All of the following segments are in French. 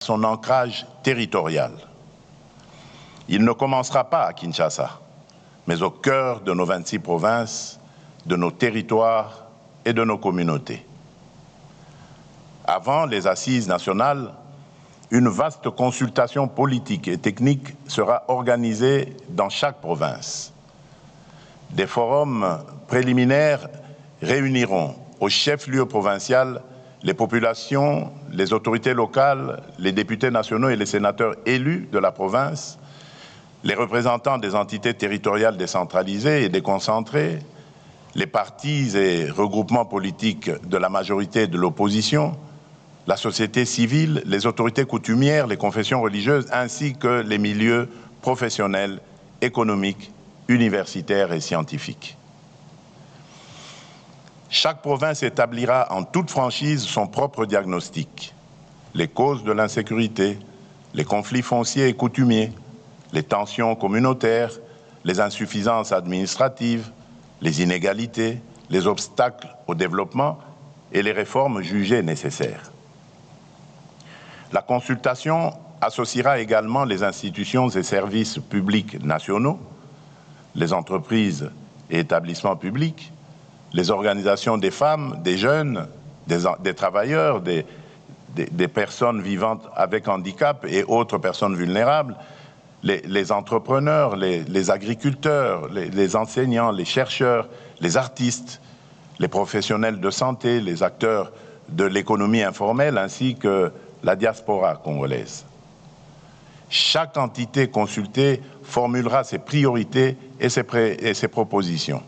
son ancrage territorial. Il ne commencera pas à Kinshasa, mais au cœur de nos 26 provinces, de nos territoires et de nos communautés. Avant les assises nationales, une vaste consultation politique et technique sera organisée dans chaque province. Des forums préliminaires réuniront au chef-lieu provincial les populations, les autorités locales, les députés nationaux et les sénateurs élus de la province, les représentants des entités territoriales décentralisées et déconcentrées, les partis et regroupements politiques de la majorité et de l'opposition, la société civile, les autorités coutumières, les confessions religieuses, ainsi que les milieux professionnels, économiques, universitaires et scientifiques. Chaque province établira en toute franchise son propre diagnostic. Les causes de l'insécurité, les conflits fonciers et coutumiers, les tensions communautaires, les insuffisances administratives, les inégalités, les obstacles au développement et les réformes jugées nécessaires. La consultation associera également les institutions et services publics nationaux, les entreprises et établissements publics, les organisations des femmes, des jeunes, des travailleurs, des personnes vivant avec handicap et autres personnes vulnérables, les entrepreneurs, les agriculteurs, les enseignants, les chercheurs, les artistes, les professionnels de santé, les acteurs de l'économie informelle ainsi que la diaspora congolaise. Chaque entité consultée formulera ses priorités et ses propositions.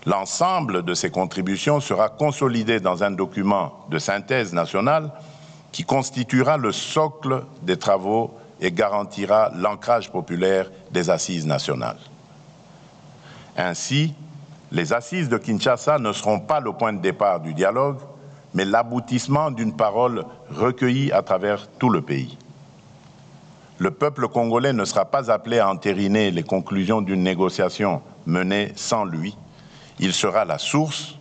L'ensemble de ces contributions sera consolidé dans un document de synthèse nationale qui constituera le socle des travaux et garantira l'ancrage populaire des assises nationales. Ainsi, les assises de Kinshasa ne seront pas le point de départ du dialogue, mais l'aboutissement d'une parole recueillie à travers tout le pays. Le peuple congolais ne sera pas appelé à entériner les conclusions d'une négociation menée sans lui. Il sera la source,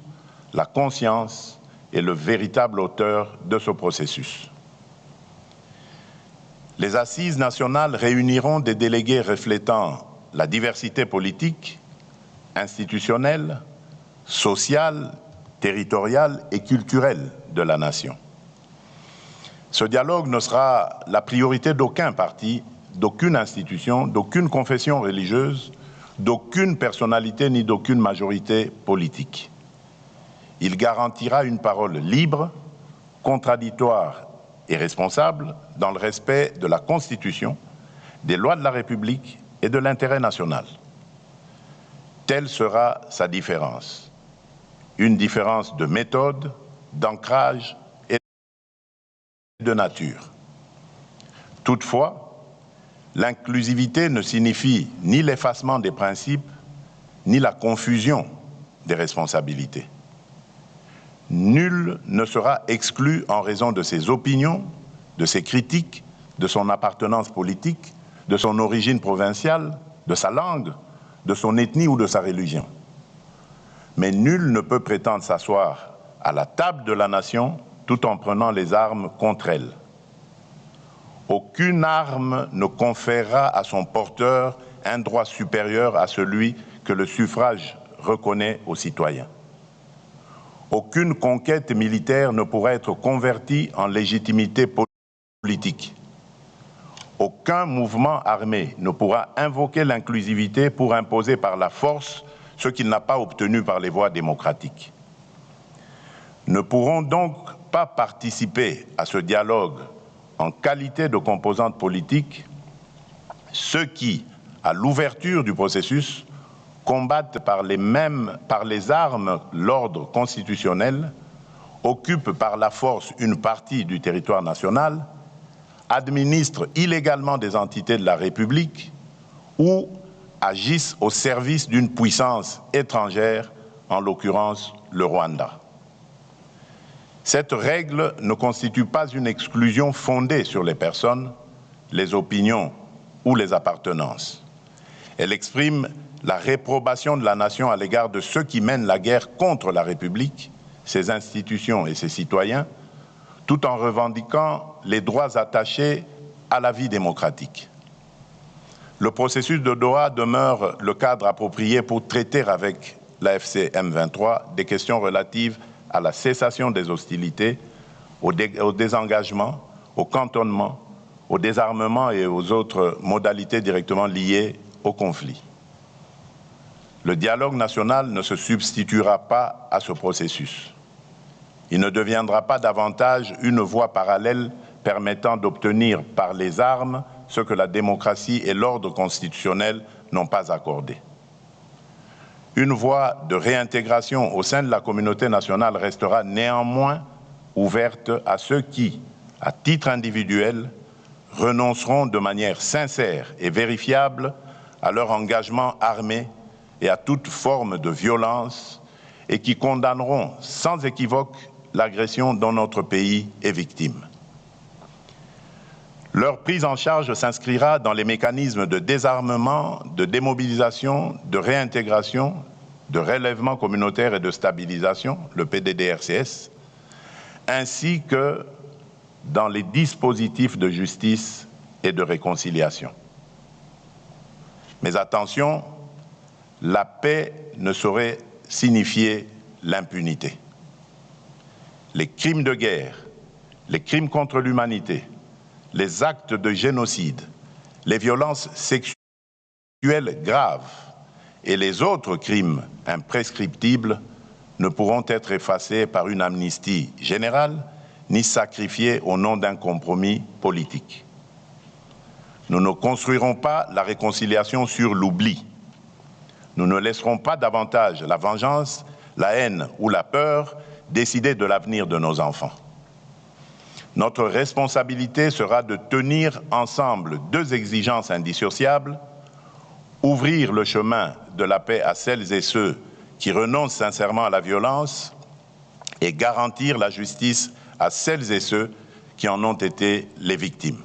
la conscience et le véritable auteur de ce processus. Les assises nationales réuniront des délégués reflétant la diversité politique, institutionnelle, sociale, territoriale et culturelle de la nation. Ce dialogue ne sera la priorité d'aucun parti, d'aucune institution, d'aucune confession religieuse, d'aucune personnalité ni d'aucune majorité politique. Il garantira une parole libre, contradictoire et responsable dans le respect de la Constitution, des lois de la République et de l'intérêt national. Telle sera sa différence. Une différence de méthode, d'ancrage et de nature. Toutefois, l'inclusivité ne signifie ni l'effacement des principes, ni la confusion des responsabilités. Nul ne sera exclu en raison de ses opinions, de ses critiques, de son appartenance politique, de son origine provinciale, de sa langue, de son ethnie ou de sa religion. Mais nul ne peut prétendre s'asseoir à la table de la nation tout en prenant les armes contre elle. Aucune arme ne conférera à son porteur un droit supérieur à celui que le suffrage reconnaît aux citoyens. Aucune conquête militaire ne pourra être convertie en légitimité politique. Aucun mouvement armé ne pourra invoquer l'inclusivité pour imposer par la force ce qu'il n'a pas obtenu par les voies démocratiques. Ne pourront donc pas participer à ce dialogue en qualité de composantes politiques ceux qui, à l'ouverture du processus, combattent par les armes l'ordre constitutionnel, occupent par la force une partie du territoire national, administrent illégalement des entités de la République ou agissent au service d'une puissance étrangère, en l'occurrence le Rwanda. Cette règle ne constitue pas une exclusion fondée sur les personnes, les opinions ou les appartenances. Elle exprime la réprobation de la nation à l'égard de ceux qui mènent la guerre contre la République, ses institutions et ses citoyens, tout en revendiquant les droits attachés à la vie démocratique. Le processus de Doha demeure le cadre approprié pour traiter avec l'AFC M23 des questions relatives à la cessation des hostilités, au désengagement, au cantonnement, au désarmement et aux autres modalités directement liées au conflit. Le dialogue national ne se substituera pas à ce processus. Il ne deviendra pas davantage une voie parallèle permettant d'obtenir par les armes ce que la démocratie et l'ordre constitutionnel n'ont pas accordé. Une voie de réintégration au sein de la communauté nationale restera néanmoins ouverte à ceux qui, à titre individuel, renonceront de manière sincère et vérifiable à leur engagement armé et à toute forme de violence et qui condamneront sans équivoque l'agression dont notre pays est victime. Leur prise en charge s'inscrira dans les mécanismes de désarmement, de démobilisation, de réintégration, de relèvement communautaire et de stabilisation, le PDDRCS, ainsi que dans les dispositifs de justice et de réconciliation. Mais attention, la paix ne saurait signifier l'impunité. Les crimes de guerre, les crimes contre l'humanité, les actes de génocide, les violences sexuelles graves et les autres crimes imprescriptibles ne pourront être effacés par une amnistie générale ni sacrifiés au nom d'un compromis politique. Nous ne construirons pas la réconciliation sur l'oubli. Nous ne laisserons pas davantage la vengeance, la haine ou la peur décider de l'avenir de nos enfants. Notre responsabilité sera de tenir ensemble deux exigences indissociables, ouvrir le chemin de la paix à celles et ceux qui renoncent sincèrement à la violence et garantir la justice à celles et ceux qui en ont été les victimes.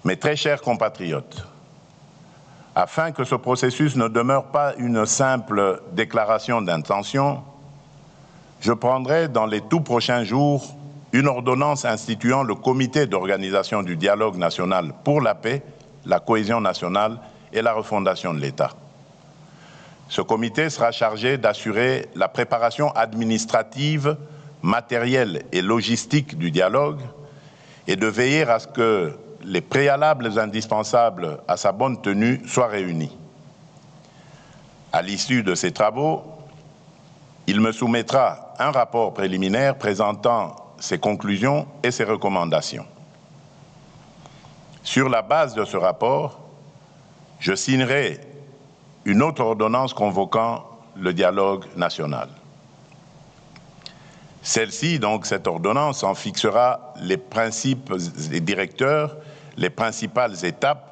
Mes très chers compatriotes, afin que ce processus ne demeure pas une simple déclaration d'intention, je prendrai dans les tout prochains jours une ordonnance instituant le comité d'organisation du dialogue national pour la paix, la cohésion nationale et la refondation de l'État. Ce comité sera chargé d'assurer la préparation administrative, matérielle et logistique du dialogue et de veiller à ce que les préalables indispensables à sa bonne tenue soient réunis. À l'issue de ces travaux, il me soumettra un rapport préliminaire présentant ses conclusions et ses recommandations. Sur la base de ce rapport, je signerai une autre ordonnance convoquant le dialogue national. Celle-ci, donc cette ordonnance, en fixera les principes et directeurs, les principales étapes